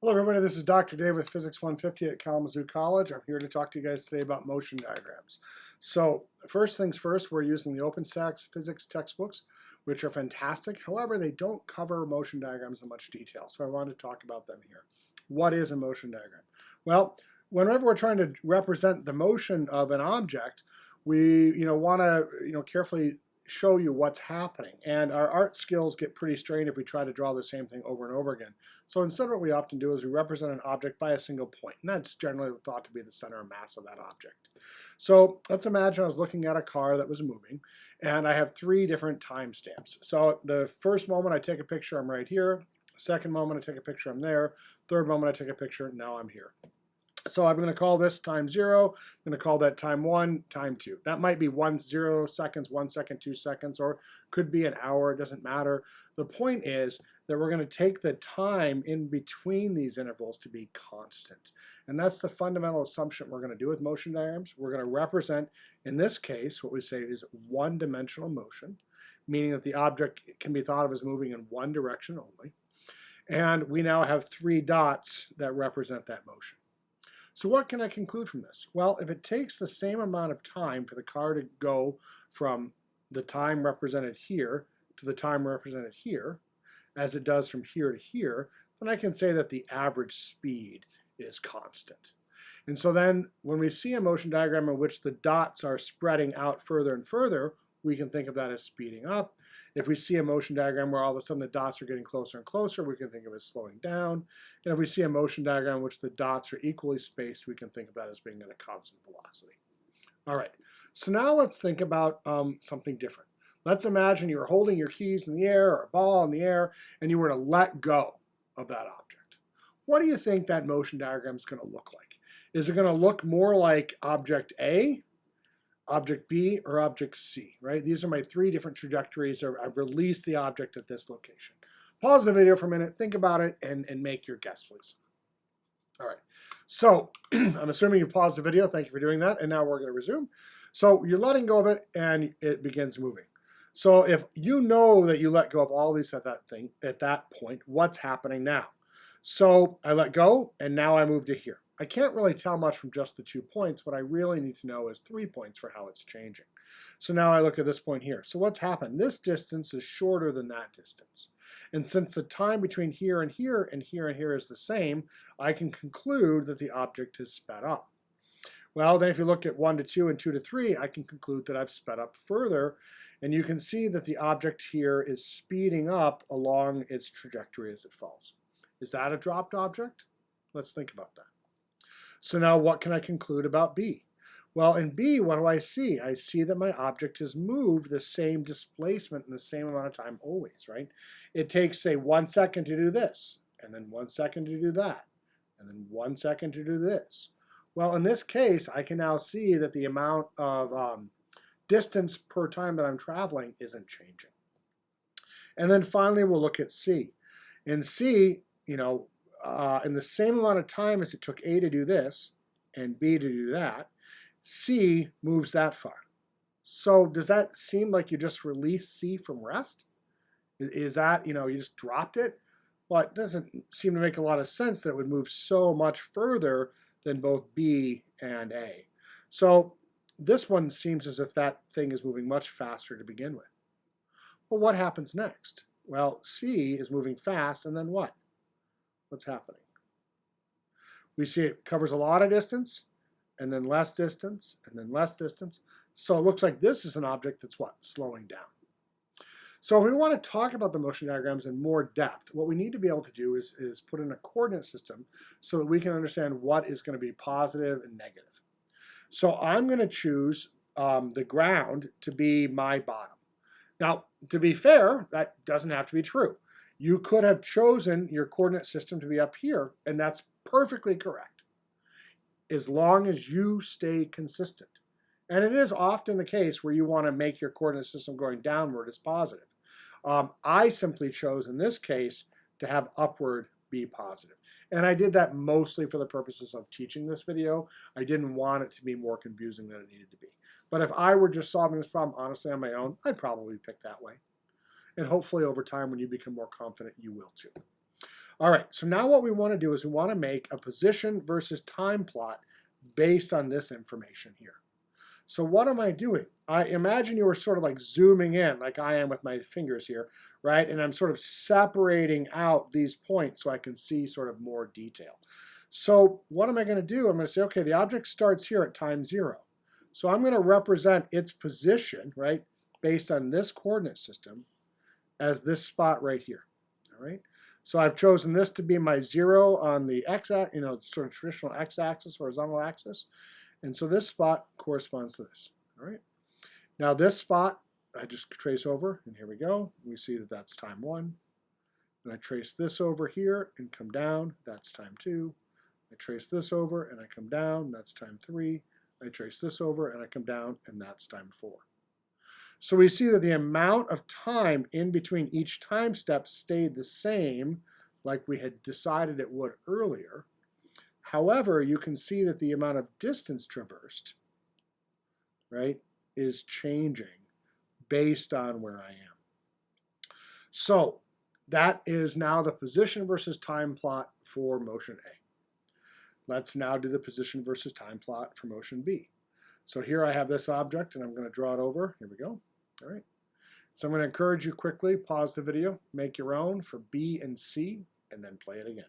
Hello everybody, this is Dr. Dave with Physics 150 at Kalamazoo College. I'm here to talk to you guys today about motion diagrams. So first things first, we're using the OpenStax physics textbooks, which are fantastic. However, they don't cover motion diagrams in much detail, so I wanted to talk about them here. What is a motion diagram? Well, whenever we're trying to represent the motion of an object, we want to carefully show you what's happening. And our art skills get pretty strained if we try to draw the same thing over and over again. So instead what we often do is we represent an object by a single point, and that's generally thought to be the center of mass of that object. So let's imagine I was looking at a car that was moving, and I have three different timestamps. So the first moment I take a picture, I'm right here. Second moment I take a picture, I'm there. Third moment I take a picture, now I'm here. So I'm going to call this time 0. I'm going to call that time 1, time 2. That might be 0 seconds, 1 second, 2 seconds, or could be an hour. It doesn't matter. The point is that we're going to take the time in between these intervals to be constant. And that's the fundamental assumption we're going to do with motion diagrams. We're going to represent, in this case, what we say is one-dimensional motion, meaning that the object can be thought of as moving in one direction only. And we now have 3 dots that represent that motion. So what can I conclude from this? Well, if it takes the same amount of time for the car to go from the time represented here to the time represented here, as it does from here to here, then I can say that the average speed is constant. And so then when we see a motion diagram in which the dots are spreading out further and further, we can think of that as speeding up. If we see a motion diagram where all of a sudden the dots are getting closer and closer, we can think of it as slowing down. And if we see a motion diagram in which the dots are equally spaced, we can think of that as being at a constant velocity. All right, so now let's think about something different. Let's imagine you were holding your keys in the air or a ball in the air, and you were to let go of that object. What do you think that motion diagram is going to look like? Is it going to look more like object A, object B, or object C, right? These are my 3 different trajectories. I've released the object at this location. Pause the video for a minute, think about it, and make your guess, please. All right, so I'm assuming you paused the video. Thank you for doing that, and now we're going to resume. So you're letting go of it, and it begins moving. So if you know that you let go of all these at that point, what's happening now? So I let go, and now I move to here. I can't really tell much from just the 2 points. What I really need to know is 3 points for how it's changing. So now I look at this point here. So what's happened? This distance is shorter than that distance. And since the time between here and here and here and here is the same, I can conclude that the object has sped up. Well, then if you look at 1 to 2 and 2 to 3, I can conclude that I've sped up further. And you can see that the object here is speeding up along its trajectory as it falls. Is that a dropped object? Let's think about that. So now what can I conclude about B? Well, in B, what do I see? I see that my object has moved the same displacement in the same amount of time always, right? It takes, say, 1 second to do this, and then 1 second to do that, and then 1 second to do this. Well, in this case, I can now see that the amount of distance per time that I'm traveling isn't changing. And then finally, we'll look at C. In C, in the same amount of time as it took A to do this and B to do that, C moves that far. So does that seem like you just released C from rest? Is that, you just dropped it? Well, it doesn't seem to make a lot of sense that it would move so much further than both B and A. So this one seems as if that thing is moving much faster to begin with. Well, what happens next? Well, C is moving fast, and then what? What's happening? We see it covers a lot of distance, and then less distance, and then less distance. So it looks like this is an object that's what? Slowing down. So if we want to talk about the motion diagrams in more depth, what we need to be able to do is put in a coordinate system so that we can understand what is going to be positive and negative. So I'm going to choose the ground to be my bottom. Now, to be fair, that doesn't have to be true. You could have chosen your coordinate system to be up here, and that's perfectly correct, as long as you stay consistent. And it is often the case where you want to make your coordinate system going downward as positive. I simply chose, in this case, to have upward be positive. And I did that mostly for the purposes of teaching this video. I didn't want it to be more confusing than it needed to be. But if I were just solving this problem honestly on my own, I'd probably pick that way. And hopefully over time, when you become more confident, you will too. All right, so now what we want to do is we want to make a position versus time plot based on this information here. So what am I doing? I imagine you were sort of like zooming in, like I am with my fingers here, right? And I'm sort of separating out these points so I can see sort of more detail. So what am I going to do? I'm going to say, okay, the object starts here at time 0. So I'm going to represent its position, right, based on this coordinate system as this spot right here, all right? So I've chosen this to be my 0 on the x-axis, sort of traditional x-axis, horizontal axis. And so this spot corresponds to this, all right? Now this spot, I just trace over, and here we go. We see that that's time 1. And I trace this over here and come down, that's time 2. I trace this over and I come down, that's time 3. I trace this over and I come down, and that's time 4. So we see that the amount of time in between each time step stayed the same, like we had decided it would earlier. However, you can see that the amount of distance traversed, right, is changing based on where I am. So that is now the position versus time plot for motion A. Let's now do the position versus time plot for motion B. So here I have this object, and I'm going to draw it over. Here we go. All right. So I'm going to encourage you quickly, pause the video, make your own for B and C, and then play it again.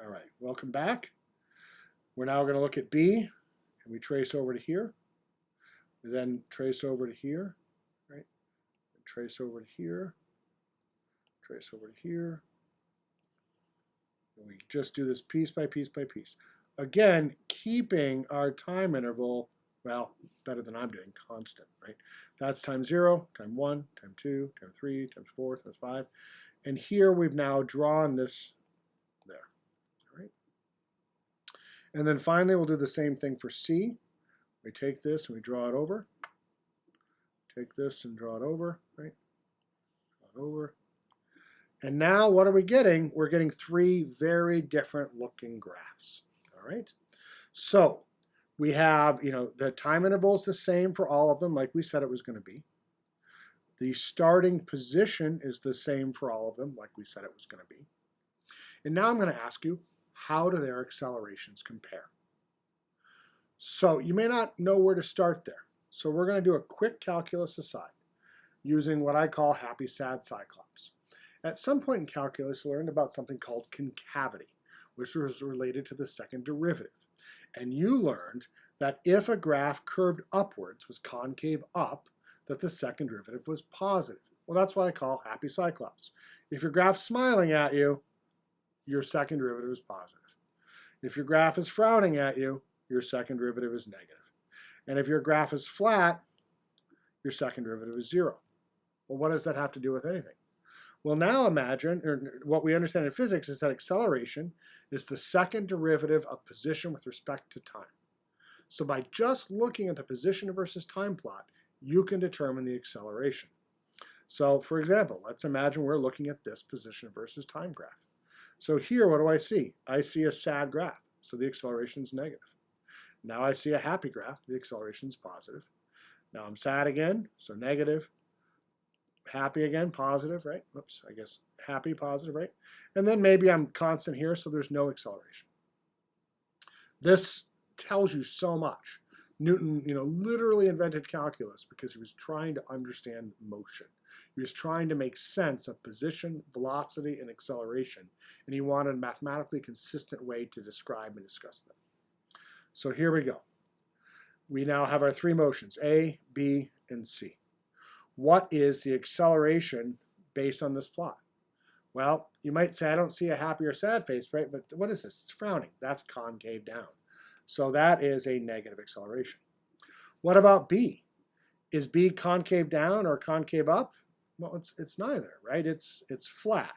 All right, welcome back. We're now going to look at B, and we trace over to here. We then trace over to here, right? Trace over to here, trace over to here. And we just do this piece by piece by piece. Again, keeping our time interval, well, better than I'm doing, constant, right? That's time 0, time 1, time 2, time 3, time 4, time 5. And here we've now drawn this there, all right? And then finally, we'll do the same thing for C. We take this and we draw it over. Take this and draw it over, right? Draw it over. And now what are we getting? We're getting 3 very different looking graphs, all right? So we have, the time interval is the same for all of them, like we said it was going to be. The starting position is the same for all of them, like we said it was going to be. And now I'm going to ask you, how do their accelerations compare? So you may not know where to start there. So we're going to do a quick calculus aside using what I call happy, sad cyclops. At some point in calculus, you learned about something called concavity, which was related to the second derivative. And you learned that if a graph curved upwards, was concave up, that the second derivative was positive. Well, that's what I call happy cyclops. If your graph's smiling at you, your second derivative is positive. If your graph is frowning at you, your second derivative is negative. And if your graph is flat, your second derivative is 0. Well, what does that have to do with anything? Well, now imagine, or what we understand in physics is that acceleration is the second derivative of position with respect to time. So by just looking at the position versus time plot, you can determine the acceleration. So for example, let's imagine we're looking at this position versus time graph. So here, what do I see? I see a sad graph, so the acceleration is negative. Now I see a happy graph, the acceleration is positive. Now I'm sad again, so negative. Happy again, positive, right? Whoops, I guess happy, positive, right? And then maybe I'm constant here, so there's no acceleration. This tells you so much. Newton, literally invented calculus because he was trying to understand motion. He was trying to make sense of position, velocity, and acceleration, and he wanted a mathematically consistent way to describe and discuss them. So here we go. We now have our 3 motions, A, B, and C. What is the acceleration based on this plot? Well, you might say, I don't see a happy or sad face, right? But what is this? It's frowning. That's concave down. So that is a negative acceleration. What about B? Is B concave down or concave up? Well, it's neither, right? It's flat.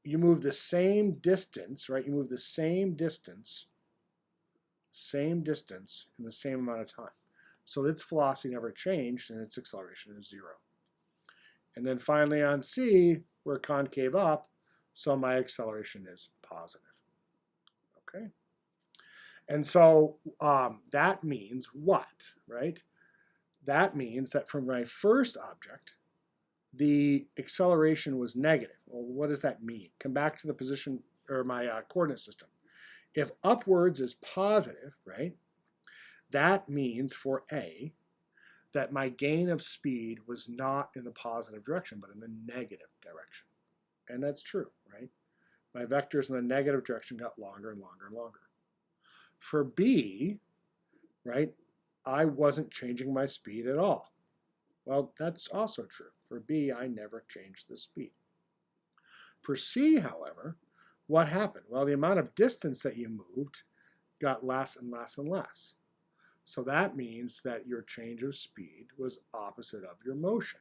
You move the same distance, right? You move the same distance in the same amount of time. So its velocity never changed, and its acceleration is 0. And then finally on C, we're concave up, so my acceleration is positive. Okay? And so that means what, right? That means that for my first object, the acceleration was negative. Well, what does that mean? Come back to the position or my coordinate system. If upwards is positive, right, that means for A that my gain of speed was not in the positive direction, but in the negative direction. And that's true, right? My vectors in the negative direction got longer and longer and longer. For B, right, I wasn't changing my speed at all. Well, that's also true. For B, I never changed the speed. For C, however, what happened? Well, the amount of distance that you moved got less and less and less. So that means that your change of speed was opposite of your motion.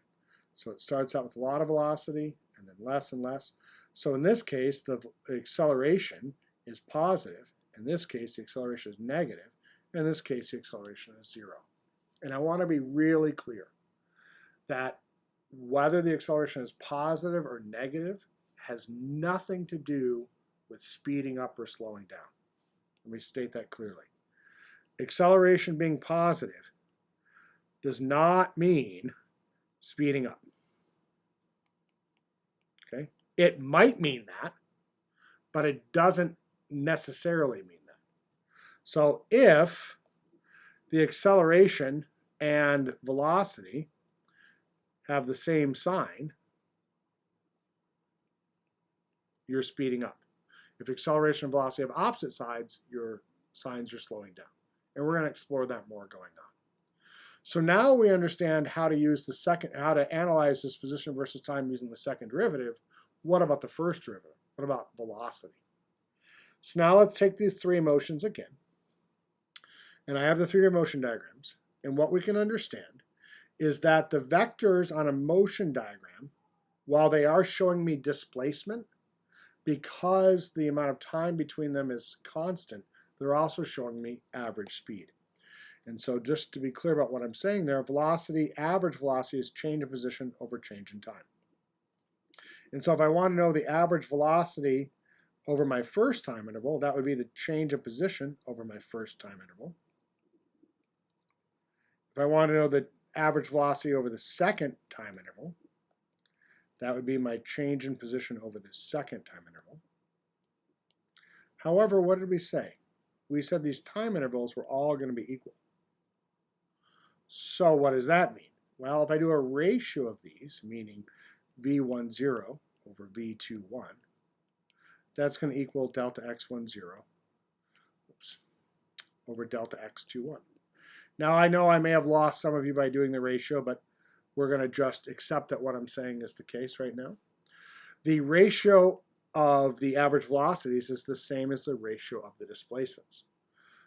So it starts out with a lot of velocity and then less and less. So in this case, the acceleration is positive. In this case, the acceleration is negative. In this case, the acceleration is 0. And I want to be really clear that whether the acceleration is positive or negative has nothing to do with speeding up or slowing down. Let me state that clearly. Acceleration being positive does not mean speeding up. Okay? It might mean that, but it doesn't necessarily mean that. So if the acceleration and velocity have the same sign, you're speeding up. If acceleration and velocity have opposite sides, your signs are slowing down. And we're going to explore that more going on. So now we understand how to analyze this position versus time using the second derivative. What about the first derivative? What about velocity? So now let's take these three motions again. And I have the three motion diagrams. And what we can understand is that the vectors on a motion diagram, while they are showing me displacement, because the amount of time between them is constant, they're also showing me average speed. And so just to be clear about what I'm saying there, velocity, average velocity is change in position over change in time. And so if I want to know the average velocity over my first time interval, that would be the change of position over my first time interval. If I want to know the average velocity over the second time interval, that would be my change in position over the second time interval. However, what did we say? We said these time intervals were all going to be equal. So what does that mean? Well, if I do a ratio of these, meaning v10 over v21, that's going to equal delta x10 over delta x21. Now I know I may have lost some of you by doing the ratio, but we're going to just accept that what I'm saying is the case right now. The ratio of the average velocities is the same as the ratio of the displacements.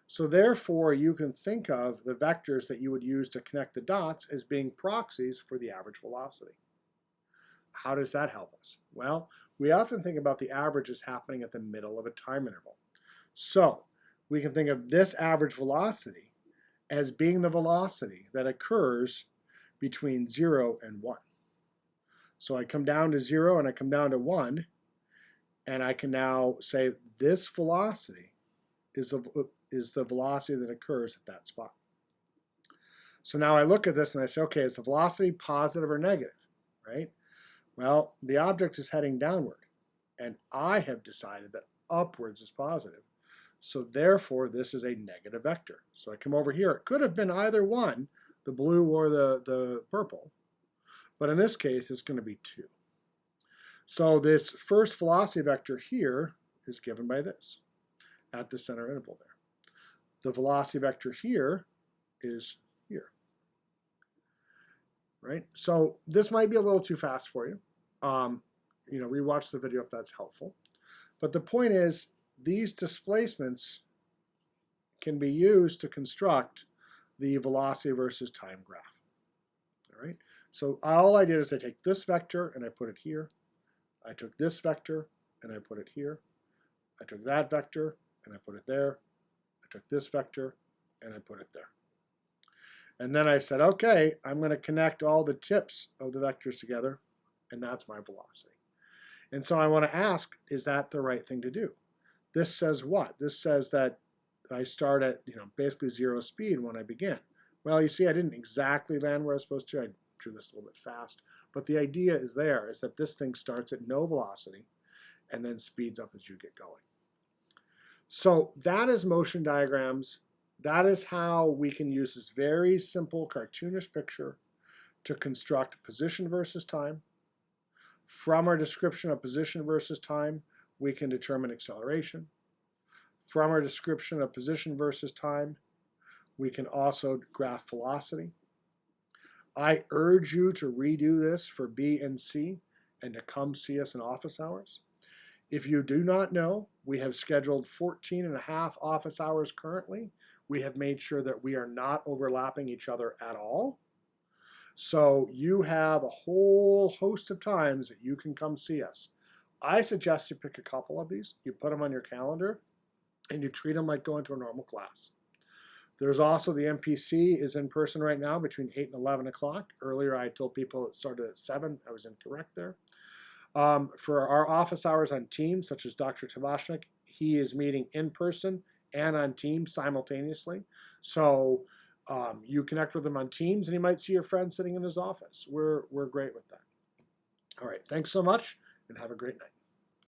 So therefore, you can think of the vectors that you would use to connect the dots as being proxies for the average velocity. How does that help us? Well, we often think about the average as happening at the middle of a time interval. So we can think of this average velocity as being the velocity that occurs between 0 and 1. So I come down to 0 and I come down to 1, and I can now say this velocity is the velocity that occurs at that spot. So now I look at this and I say, okay, is the velocity positive or negative, right? Well, the object is heading downward, and I have decided that upwards is positive. So therefore, this is a negative vector. So I come over here. It could have been either one, the blue or the purple. But in this case, it's going to be 2. So this first velocity vector here is given by this at the center interval there. The velocity vector here is here. Right? So this might be a little too fast for you. Rewatch the video if that's helpful. But the point is, these displacements can be used to construct the velocity versus time graph. All right? So all I did is I take this vector and I put it here. I took this vector and I put it here. I took that vector and I put it there. I took this vector and I put it there. And then I said, okay, I'm going to connect all the tips of the vectors together, and that's my velocity. And so I want to ask, is that the right thing to do? This says what? This says that I start at basically 0 speed when I begin. Well, you see, I didn't exactly land where I was supposed to. I through this a little bit fast. But the idea is that this thing starts at no velocity and then speeds up as you get going. So that is motion diagrams. That is how we can use this very simple cartoonish picture to construct position versus time. From our description of position versus time, we can determine acceleration. From our description of position versus time, we can also graph velocity. I urge you to redo this for B and C and to come see us in office hours. If you do not know, we have scheduled 14.5 office hours currently. We have made sure that we are not overlapping each other at all. So you have a whole host of times that you can come see us. I suggest you pick a couple of these, you put them on your calendar, and you treat them like going to a normal class. There's also the MPC is in person right now between 8 and 11 o'clock. Earlier I told people it started at 7. I was incorrect there. For our office hours on Teams, such as Dr. Tabashnik, he is meeting in person and on Teams simultaneously. So you connect with him on Teams, and you might see your friend sitting in his office. We're great with that. All right, thanks so much, and have a great night.